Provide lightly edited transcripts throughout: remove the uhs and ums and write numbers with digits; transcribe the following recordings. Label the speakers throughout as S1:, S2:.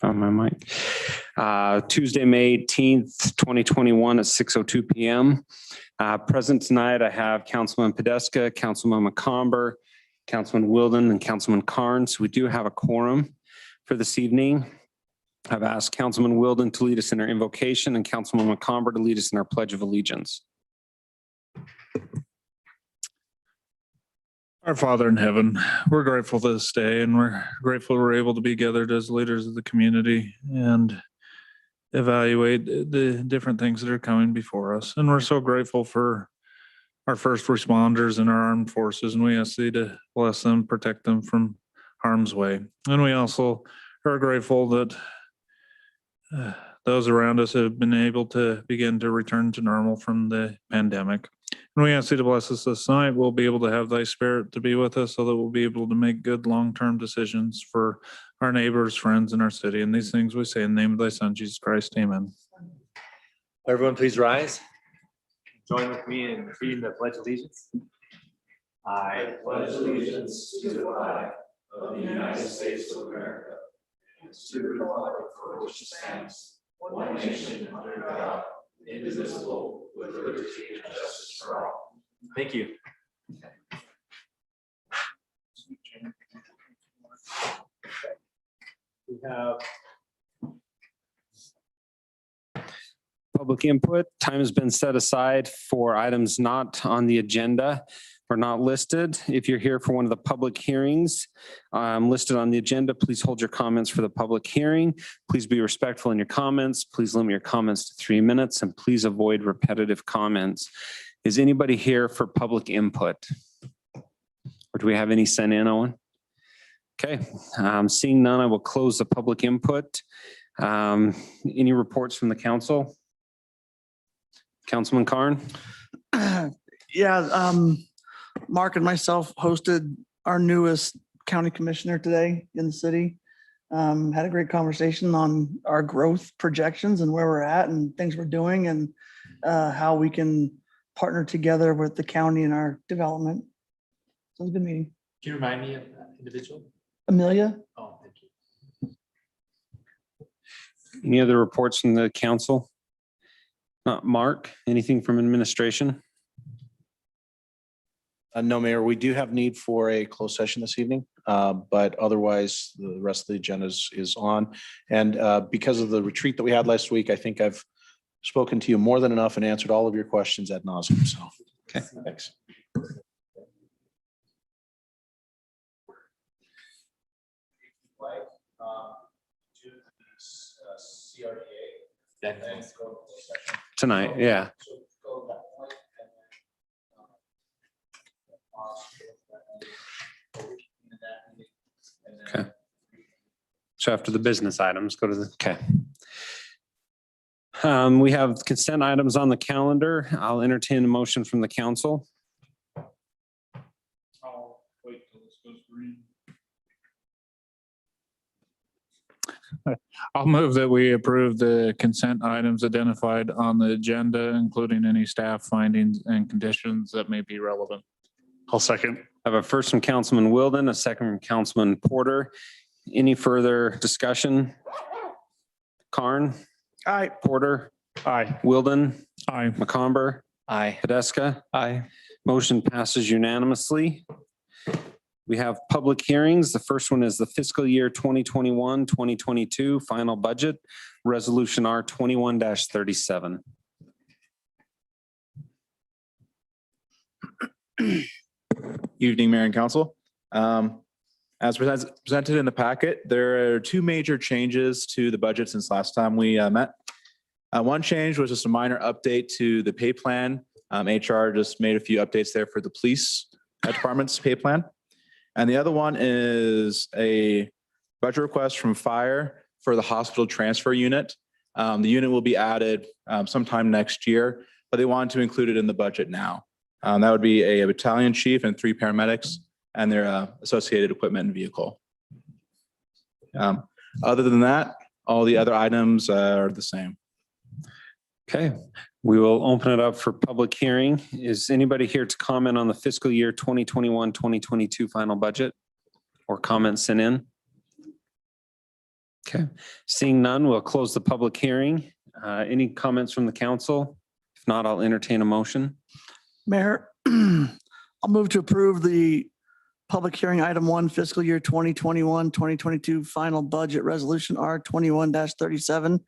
S1: Found my mic. Tuesday, May 18th, 2021 at 6:02 p.m. Present tonight, I have Councilman Podeska, Councilman McComber, Councilman Wilden, and Councilman Carnes. We do have a quorum for this evening. I've asked Councilman Wilden to lead us in our invocation and Councilman McComber to lead us in our Pledge of Allegiance.
S2: Our Father in heaven, we're grateful for this day, and we're grateful we're able to be gathered as leaders of the community and evaluate the different things that are coming before us. And we're so grateful for our first responders and our armed forces, and we ask thee to bless them, protect them from harm's way. And we also are grateful that those around us have been able to begin to return to normal from the pandemic. And we ask thee to bless us this night. We'll be able to have thy spirit to be with us so that we'll be able to make good long-term decisions for our neighbors, friends, and our city. And these things we say in the name of thy son, Jesus Christ. Amen.
S3: Everyone, please rise. Join with me in reading the Pledge of Allegiance. I pledge allegiance to the flag of the United States of America and to the republic for which it stands, one nation under God, indivisible, with liberty and justice for all. Thank you. We have
S1: Public input. Time has been set aside for items not on the agenda or not listed. If you're here for one of the public hearings listed on the agenda, please hold your comments for the public hearing. Please be respectful in your comments. Please limit your comments to 3 minutes and please avoid repetitive comments. Is anybody here for public input? Or do we have any sent in, Owen? Okay, seeing none, I will close the public input. Any reports from the council? Councilman Carn?
S4: Yeah, Mark and myself hosted our newest county commissioner today in the city. Had a great conversation on our growth projections and where we're at and things we're doing and how we can partner together with the county in our development. So it was a good meeting.
S3: Can you remind me of that individual?
S4: Amelia?
S3: Oh, thank you.
S1: Any other reports from the council? Mark, anything from administration?
S5: No, Mayor, we do have need for a closed session this evening, but otherwise the rest of the agenda is on. And because of the retreat that we had last week, I think I've spoken to you more than enough and answered all of your questions ad nauseum. So,
S1: okay,
S5: thanks.
S3: CDRA.
S1: Tonight, yeah. Okay. So after the business items, go to the, okay. We have consent items on the calendar. I'll entertain a motion from the council.
S2: I'll wait till this goes green. I'll move that we approve the consent items identified on the agenda, including any staff findings and conditions that may be relevant.
S6: I'll second.
S1: I have a first from Councilman Wilden, a second from Councilman Porter. Any further discussion? Carn?
S4: Aye.
S1: Porter?
S6: Aye.
S1: Wilden?
S2: Aye.
S1: McComber?
S3: Aye.
S1: Podeska?
S6: Aye.
S1: Motion passes unanimously. We have public hearings. The first one is the fiscal year 2021-2022 final budget, resolution R 21-37.
S7: Evening, Mayor and Council. As presented in the packet, there are two major changes to the budget since last time we met. One change was just a minor update to the pay plan. HR just made a few updates there for the police department's pay plan. And the other one is a budget request from fire for the hospital transfer unit. The unit will be added sometime next year, but they wanted to include it in the budget now. That would be a battalion chief and 3 paramedics and their associated equipment and vehicle. Other than that, all the other items are the same.
S1: Okay, we will open it up for public hearing. Is anybody here to comment on the fiscal year 2021-2022 final budget or comments sent in? Okay, seeing none, we'll close the public hearing. Any comments from the council? If not, I'll entertain a motion.
S4: Mayor, I'll move to approve the public hearing item 1 fiscal year 2021-2022 final budget resolution R 21-37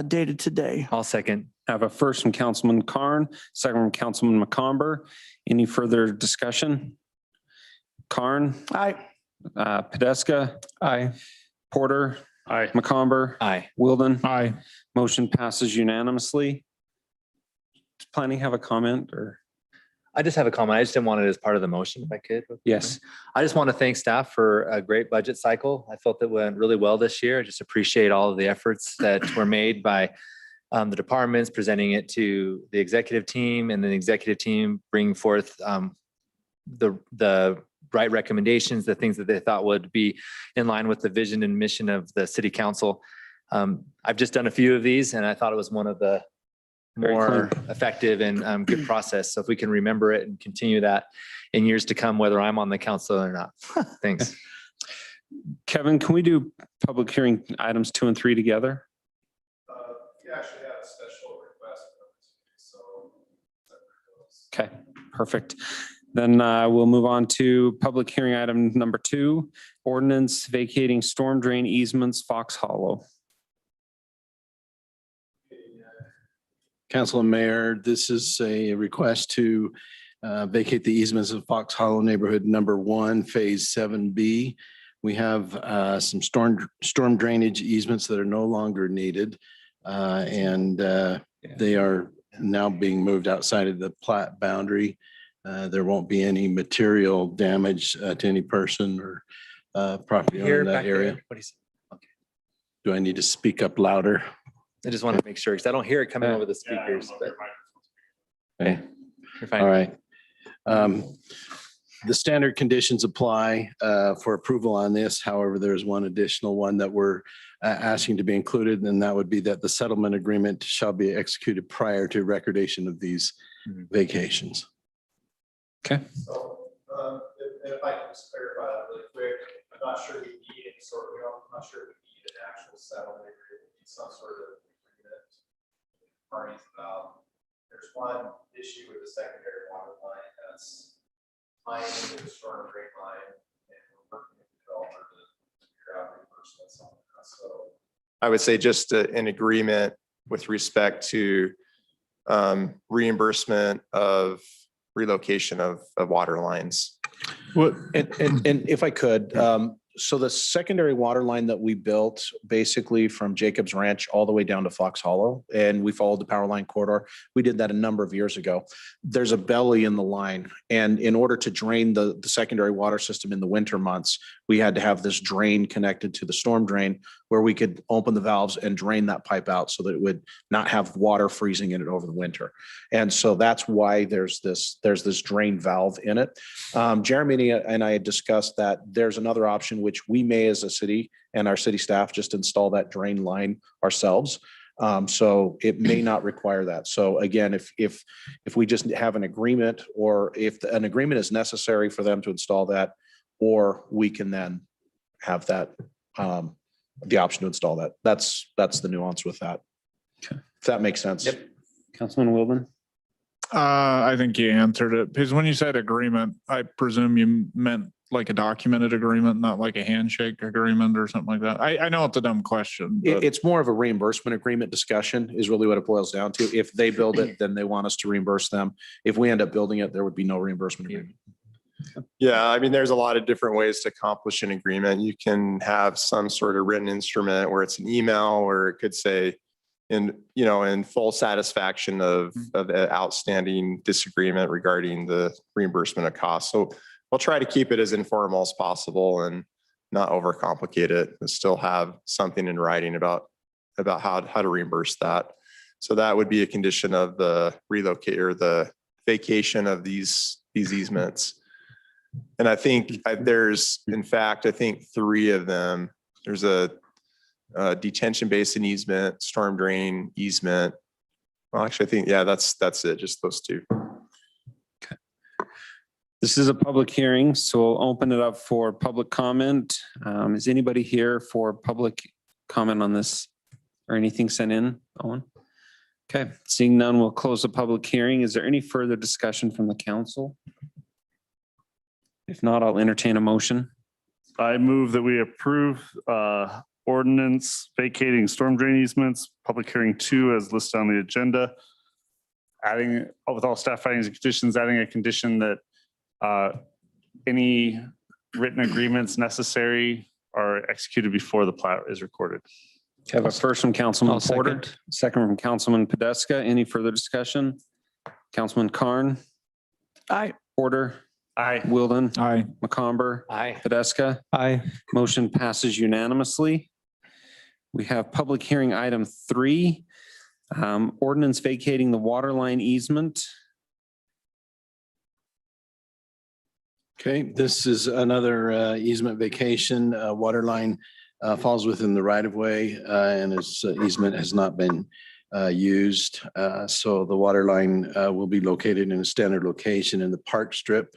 S4: dated today.
S3: I'll second.
S1: I have a first from Councilman Carn, second from Councilman McComber. Any further discussion? Carn,
S4: Aye.
S1: Podeska,
S3: Aye.
S1: Porter,
S3: Aye.
S1: McComber,
S3: Aye.
S1: Wilden.
S2: Aye.
S1: Motion passes unanimously. Does planning have a comment or?
S3: I just have a comment. I just didn't want it as part of the motion if I could.
S1: Yes.
S3: I just want to thank staff for a great budget cycle. I felt it went really well this year. I just appreciate all of the efforts that were made by the departments presenting it to the executive team, and then the executive team bringing forth the right recommendations, the things that they thought would be in line with the vision and mission of the city council. I've just done a few of these and I thought it was one of the
S1: Very
S3: more effective and good process. So if we can remember it and continue that in years to come, whether I'm on the council or not. Thanks.
S1: Kevin, can we do public hearing items 2 and 3 together?
S6: You actually had a special request. So.
S1: Okay, perfect. Then we'll move on to public hearing item number 2, ordinance vacating storm drain easements, Fox Hollow.
S5: Council and Mayor, this is a request to vacate the easements of Fox Hollow Neighborhood Number 1, Phase 7B. We have some storm drainage easements that are no longer needed. And they are now being moved outside of the plat boundary. There won't be any material damage to any person or property owner in that area.
S3: What do you say? Okay.
S5: Do I need to speak up louder?
S3: I just want to make sure because I don't hear it coming over the speakers, but
S5: Okay.
S3: you're fine.
S5: All right. The standard conditions apply for approval on this. However, there's one additional one that we're asking to be included, and that would be that the settlement agreement shall be executed prior to recordation of these vacations.
S1: Okay.
S6: So, if I can just clarify that really quick, I'm not sure we need any sort of, I'm not sure we need an actual settlement agreement, we need some sort of agreement. Parties about, there's one issue with the secondary water line that's tying into the storm drain line, and we're working with the developer to figure out reimbursements on that. So I would say just an agreement with respect to reimbursement of relocation of water lines.
S2: What,
S5: And if I could, so the secondary water line that we built basically from Jacob's Ranch all the way down to Fox Hollow, and we followed the power line corridor. We did that a number of years ago. There's a belly in the line. And in order to drain the secondary water system in the winter months, we had to have this drain connected to the storm drain where we could open the valves and drain that pipe out so that it would not have water freezing in it over the winter. And so that's why there's this drain valve in it. Jeremy and I had discussed that there's another option which we may as a city and our city staff just install that drain line ourselves. So it may not require that. So again, if we just have an agreement, or if an agreement is necessary for them to install that, or we can then have that, the option to install that. That's the nuance with that.
S1: Okay.
S5: If that makes sense.
S3: Yep.
S1: Councilman Wilden?
S2: I think you answered it, because when you said agreement, I presume you meant like a documented agreement, not like a handshake agreement or something like that. I know it's a dumb question. But
S5: It's more of a reimbursement agreement discussion is really what it boils down to. If they build it, then they want us to reimburse them. If we end up building it, there would be no reimbursement agreement.
S6: Yeah, I mean, there's a lot of different ways to accomplish an agreement. You can have some sort of written instrument where it's an email, or it could say in full satisfaction of the outstanding disagreement regarding the reimbursement of costs. So we'll try to keep it as informal as possible and not overcomplicate it, and still have something in writing about how to reimburse that. So that would be a condition of the relocate or the vacation of these easements. And I think there's, in fact, I think 3 of them. There's a detention basin easement, storm drain easement. Well, actually, I think, yeah, that's it, just those 2.
S1: Okay. This is a public hearing, so we'll open it up for public comment. Is anybody here for public comment on this or anything sent in, Owen? Okay, seeing none, we'll close the public hearing. Is there any further discussion from the council? If not, I'll entertain a motion.
S8: I move that we approve ordinance vacating storm drain easements, public hearing 2 as listed on the agenda. Adding, with all staff findings and conditions, adding a condition that any written agreements necessary are executed before the plat is recorded.
S1: I have a first from Councilman
S9: I'll
S1: Porter, second from Councilman Podeska. Any further discussion? Councilman Carn,
S4: Aye.
S1: Porter,
S8: Aye.
S1: Wilden,
S2: Aye.
S1: McComber,
S3: Aye.
S1: Podeska.
S9: Aye.
S1: Motion passes unanimously. We have public hearing item 3, ordinance vacating the water line easement.
S5: Okay, this is another easement vacation. Water line falls within the right of way and its easement has not been used. So the water line will be located in a standard location in the park strip.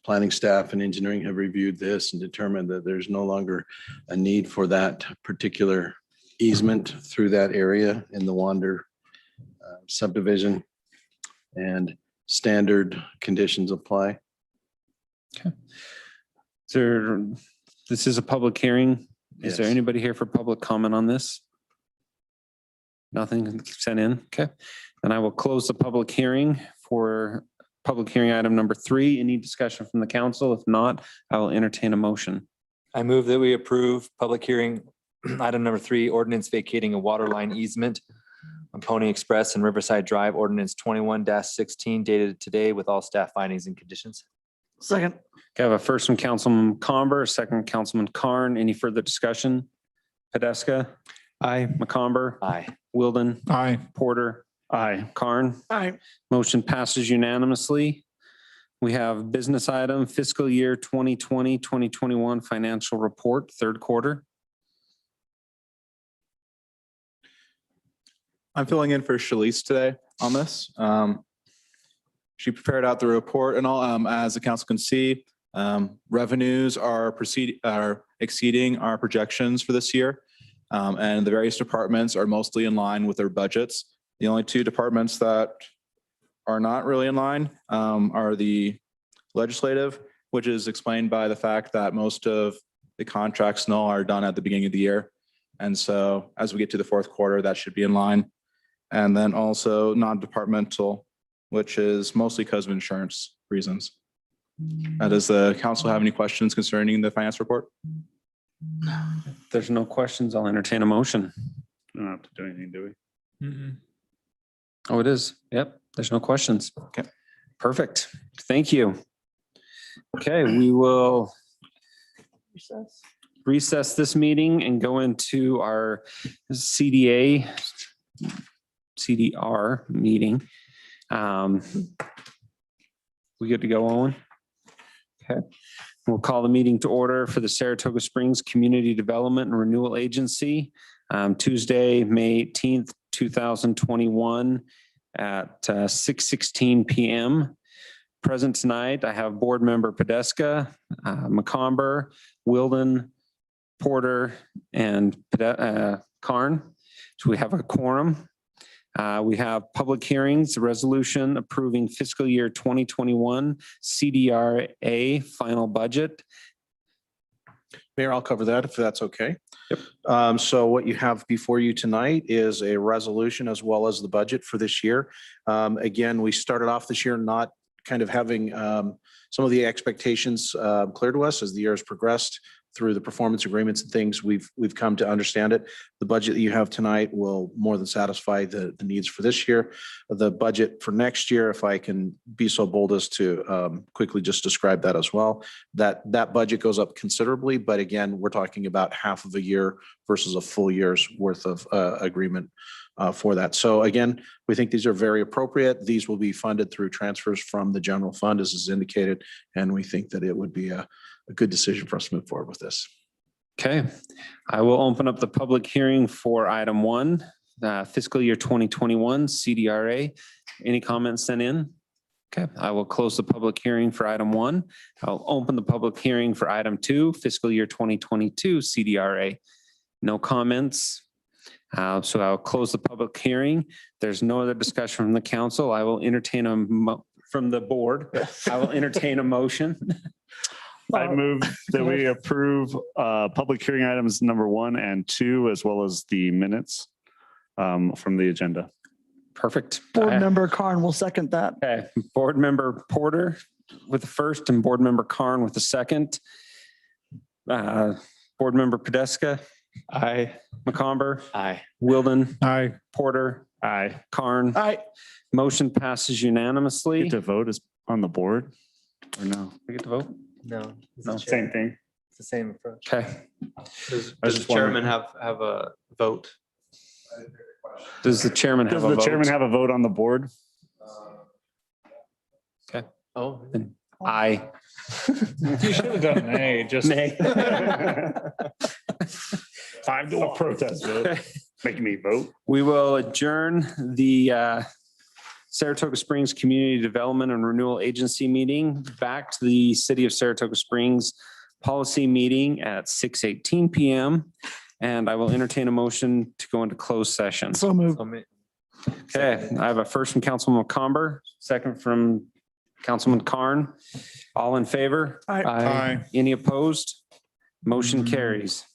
S5: Planning staff and engineering have reviewed this and determined that there's no longer a need for that particular easement through that area in the Wander subdivision, and standard conditions apply.
S1: This is a public hearing. Is there
S5: Yes.
S1: anybody here for public comment on this? Nothing sent in. Okay. Then I will close the public hearing for public hearing item number 3. Any discussion from the council? If not, I will entertain a motion.
S3: I move that we approve public hearing item number 3, ordinance vacating a water line easement on Pony Express and Riverside Drive, ordinance 21-16 dated today with all staff findings and conditions.
S4: Second.
S1: Okay, I have a first from Councilman Comber, a second from Councilman Carn. Any further discussion? Podeska,
S9: Aye.
S1: McComber,
S3: Aye.
S1: Wilden,
S2: Aye.
S1: Porter,
S8: Aye.
S1: Carn.
S4: Aye.
S1: Motion passes unanimously. We have business item fiscal year 2020, 2021 financial report, third quarter.
S7: I'm filling in for Shalice today on this. She prepared out the report and all, as the council can see, revenues are exceeding our projections for this year. And the various departments are mostly in line with their budgets. The only 2 departments that are not really in line are the legislative, which is explained by the fact that most of the contracts now are done at the beginning of the year. And so as we get to the fourth quarter, that should be in line. And then also non-departmental, which is mostly because of insurance reasons. Does the council have any questions concerning the finance report?
S1: If there's no questions, I'll entertain a motion.
S8: We don't have to do anything, do we?
S1: Oh, it is. Yep. There's no questions.
S7: Okay.
S1: Perfect. Thank you. Okay, we will recess this meeting and go into our CDA, CDR meeting. We good to go, Owen? Okay. We'll call the meeting to order for the Saratoga Springs Community Development and Renewal Agency, Tuesday, May 18th, 2021 at 6:16 p.m. Present tonight, I have board member Podeska, McComber, Wilden, Porter, and Carn. So we have a quorum. We have public hearings, a resolution approving fiscal year 2021 CDRA final budget.
S5: Mayor, I'll cover that if that's okay. Yep. So what you have before you tonight is a resolution as well as the budget for this year. Again, we started off this year not kind of having some of the expectations clear to us as the year has progressed through the performance agreements and things. We've come to understand it. The budget that you have tonight will more than satisfy the needs for this year. The budget for next year, if I can be so bold as to quickly just describe that as well, that budget goes up considerably. But again, we're talking about half of a year versus a full year's worth of agreement for that. So again, we think these are very appropriate. These will be funded through transfers from the general fund as is indicated. And we think that it would be a good decision for us to move forward with this.
S1: Okay, I will open up the public hearing for item 1, fiscal year 2021 CDRA. Any comments sent in? Okay, I will close the public hearing for item 1. I'll open the public hearing for item 2, fiscal year 2022 CDRA. No comments. So I'll close the public hearing. There's no other discussion from the council. I will entertain from the board. I will entertain a motion.
S8: I move that we approve public hearing items number 1 and 2, as well as the minutes from the agenda.
S1: Perfect.
S4: Board Member Karn will second that.
S1: Okay, Board Member Porter with the first and Board Member Karn with the second. Board Member Podeska,
S3: Aye.
S1: McComber,
S3: Aye.
S1: Wilden,
S2: Aye.
S1: Porter,
S8: Aye.
S1: Karn.
S4: Aye.
S1: Motion passes unanimously.
S8: Get to vote is on the board or no?
S1: We get to vote?
S3: No.
S1: No.
S8: Same thing.
S3: It's the same approach.
S1: Okay.
S3: Does
S8: I
S3: the
S8: just wondered.
S3: chairman have a vote?
S1: Does the chairman have
S8: Does
S1: a
S8: the
S1: vote?
S8: chairman have a vote on the board?
S3: Oh.
S1: Aye.
S2: You should have done nay, just.
S1: Nay.
S8: 5-1 protest vote. Making me vote.
S1: We will adjourn the Saratoga Springs Community Development and Renewal Agency meeting back to the City of Saratoga Springs policy meeting at 6:18 PM. And I will entertain a motion to go into closed session.
S4: So moved.
S1: Okay, I have a first from Councilman McComber, second from Councilman Karn. All in favor?
S4: Aye.
S2: Aye.
S1: Any opposed? Motion carries.